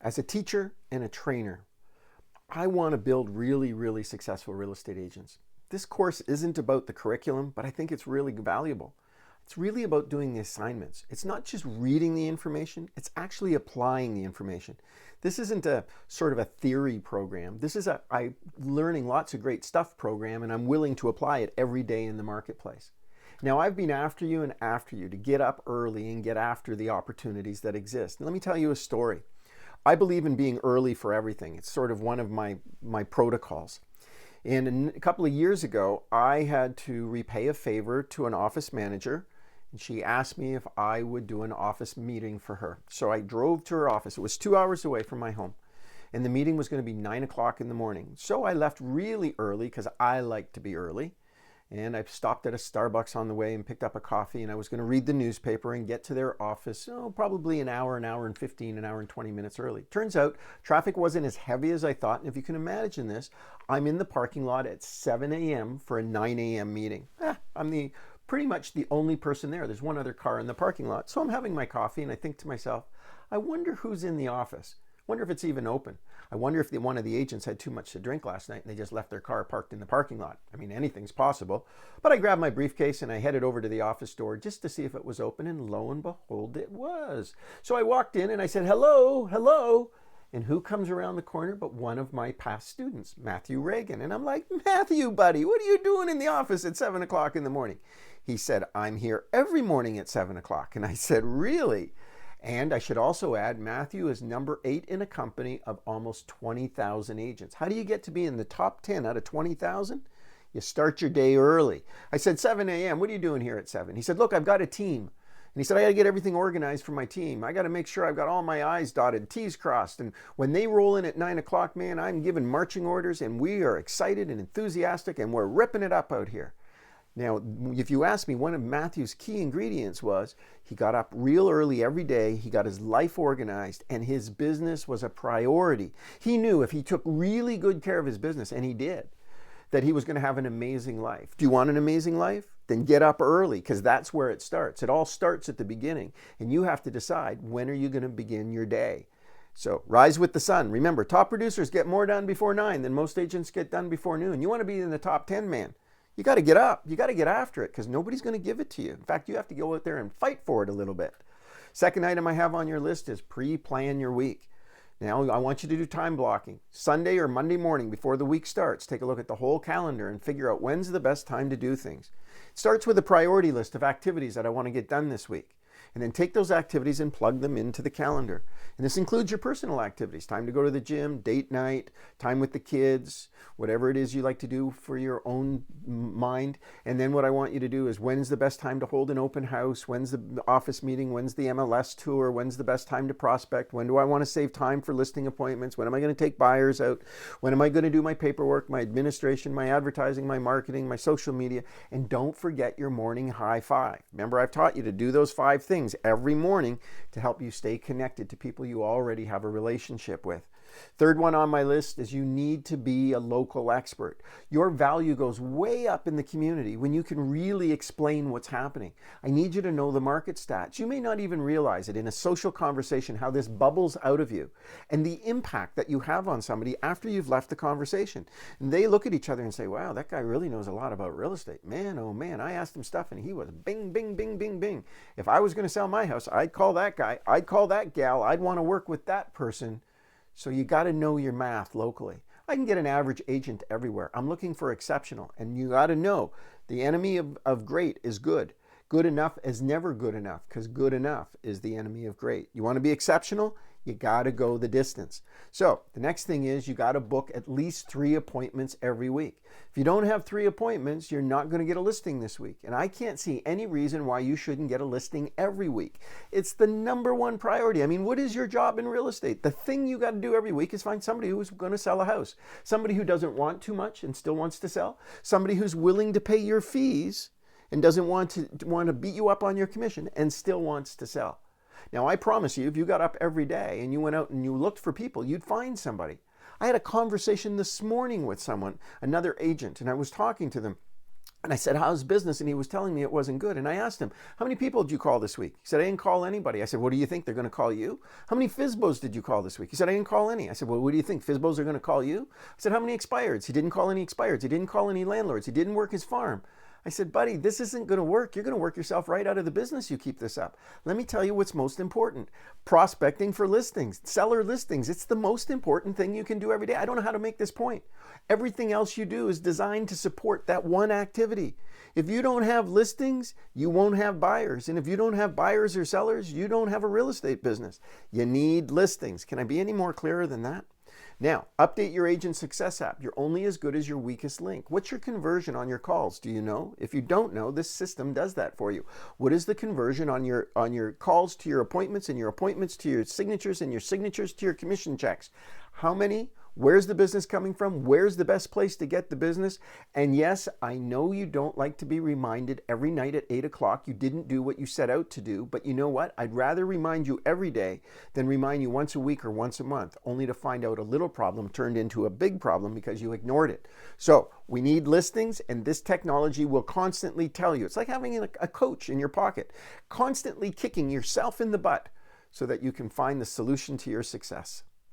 As a teacher and a trainer, I want to build really, really successful real estate agents. This course isn't about the curriculum, but I think it's really valuable. It's really about doing the assignments. It's not just reading the information, it's actually applying the information. This isn't a sort of a theory program. This is I learning lots of great stuff program, and I'm willing to apply it every day in the marketplace. Now, I've been after you and after you to get up early and get after the opportunities that exist. And let me tell you a story. I believe in being early for everything. It's sort of one of my protocols. And a couple of years ago, I had to repay a favor to an office manager, and she asked me if I would do an office meeting for her. So I drove to her office. It was 2 hours away from my home, and the meeting was going to be 9 o'clock in the morning. So I left really early because I like to be early. And I stopped at a Starbucks on the way and picked up a coffee, and I was going to read the newspaper and get to their office, probably an hour and 15, an hour and 20 minutes early. Turns out traffic wasn't as heavy as I thought, and if you can imagine this, I'm in the parking lot at 7 a.m. for a 9 a.m. meeting. I'm pretty much the only person there. There's one other car in the parking lot. So I'm having my coffee, and I think to myself, I wonder who's in the office. Wonder if it's even open. I wonder if one of the agents had too much to drink last night and they just left their car parked in the parking lot. I mean, anything's possible. But I grabbed my briefcase and I headed over to the office door just to see if it was open, and lo and behold, it was. So I walked in and I said, hello, hello. And who comes around the corner but one of my past students, Matthew Reagan. And I'm like, Matthew, buddy, what are you doing in the office at 7 o'clock in the morning? He said, I'm here every morning at 7 o'clock. And I said, really? And I should also add, Matthew is number 8 in a company of almost 20,000 agents. How do you get to be in the top 10 out of 20,000? You start your day early. I said, 7 a.m., what are you doing here at 7? He said, look, I've got a team. And he said, I got to get everything organized for my team. I got to make sure I've got all my I's dotted, T's crossed. And when they roll in at 9 o'clock, man, I'm giving marching orders, and we are excited and enthusiastic, and we're ripping it up out here. Now, if you ask me, one of Matthew's key ingredients was he got up real early every day, he got his life organized, and his business was a priority. He knew if he took really good care of his business, and he did, that he was going to have an amazing life. Do you want an amazing life? Then get up early, because that's where it starts. It all starts at the beginning, and you have to decide, when are you going to begin your day? So rise with the sun. Remember, top producers get more done before 9 than most agents get done before noon. You want to be in the top 10, man. You got to get up. You got to get after it, because nobody's going to give it to you. In fact, you have to go out there and fight for it a little bit. Second item I have on your list is pre-plan your week. Now, I want you to do time blocking. Sunday or Monday morning before the week starts, take a look at the whole calendar and figure out when's the best time to do things. It starts with a priority list of activities that I want to get done this week. And then take those activities and plug them into the calendar. And this includes your personal activities, time to go to the gym, date night, time with the kids, whatever it is you like to do for your own mind. And then what I want you to do is, when's the best time to hold an open house? When's the office meeting? When's the MLS tour? When's the best time to prospect? When do I want to save time for listing appointments? When am I going to take buyers out? When am I going to do my paperwork, my administration, my advertising, my marketing, my social media? And don't forget your morning high five. Remember, I've taught you to do those 5 things every morning to help you stay connected to people you already have a relationship with. Third one on my list is, you need to be a local expert. Your value goes way up in the community when you can really explain what's happening. I need you to know the market stats. You may not even realize it in a social conversation, how this bubbles out of you, and the impact that you have on somebody after you've left the conversation. And they look at each other and say, wow, that guy really knows a lot about real estate. Man, oh man, I asked him stuff and he was bing, bing, bing, bing, bing. If I was going to sell my house, I'd call that guy, I'd call that gal, I'd want to work with that person. So you got to know your math locally. I can get an average agent everywhere. I'm looking for exceptional. And you got to know the enemy of great is good. Good enough is never good enough, because good enough is the enemy of great. You want to be exceptional? You got to go the distance. So the next thing is, you got to book at least 3 appointments every week. If you don't have 3 appointments, you're not going to get a listing this week. And I can't see any reason why you shouldn't get a listing every week. It's the number 1 priority. I mean, what is your job in real estate? The thing you got to do every week is find somebody who's going to sell a house. Somebody who doesn't want too much and still wants to sell. Somebody who's willing to pay your fees and doesn't want to beat you up on your commission and still wants to sell. Now, I promise you, if you got up every day and you went out and you looked for people, you'd find somebody. I had a conversation this morning with someone, another agent, and I was talking to them. And I said, how's business? And he was telling me it wasn't good. And I asked him, how many people did you call this week? He said, I didn't call anybody. I said, what do you think? They're going to call you? How many FSBOs did you call this week? He said, I didn't call any. I said, well, what do you think? FSBOs are going to call you? I said, how many expireds? He didn't call any expireds. He didn't call any landlords. He didn't work his farm. I said, buddy, this isn't going to work. You're going to work yourself right out of the business. You keep this up. Let me tell you what's most important. Prospecting for listings, seller listings. It's the most important thing you can do every day. I don't know how to make this point. Everything else you do is designed to support that one activity. If you don't have listings, you won't have buyers. And if you don't have buyers or sellers, you don't have a real estate business. You need listings. Can I be any more clearer than that? Now, update your agent success app. You're only as good as your weakest link. What's your conversion on your calls? Do you know? If you don't know, this system does that for you. What is the conversion on your calls to your appointments, and your appointments to your signatures, and your signatures to your commission checks? How many? Where's the business coming from? Where's the best place to get the business? And yes, I know you don't like to be reminded every night at 8 o'clock you didn't do what you set out to do, but you know what? I'd rather remind you every day than remind you once a week or once a month, only to find out a little problem turned into a big problem because you ignored it. So we need listings, and this technology will constantly tell you. It's like having a coach in your pocket, constantly kicking yourself in the butt so that you can find the solution to your success.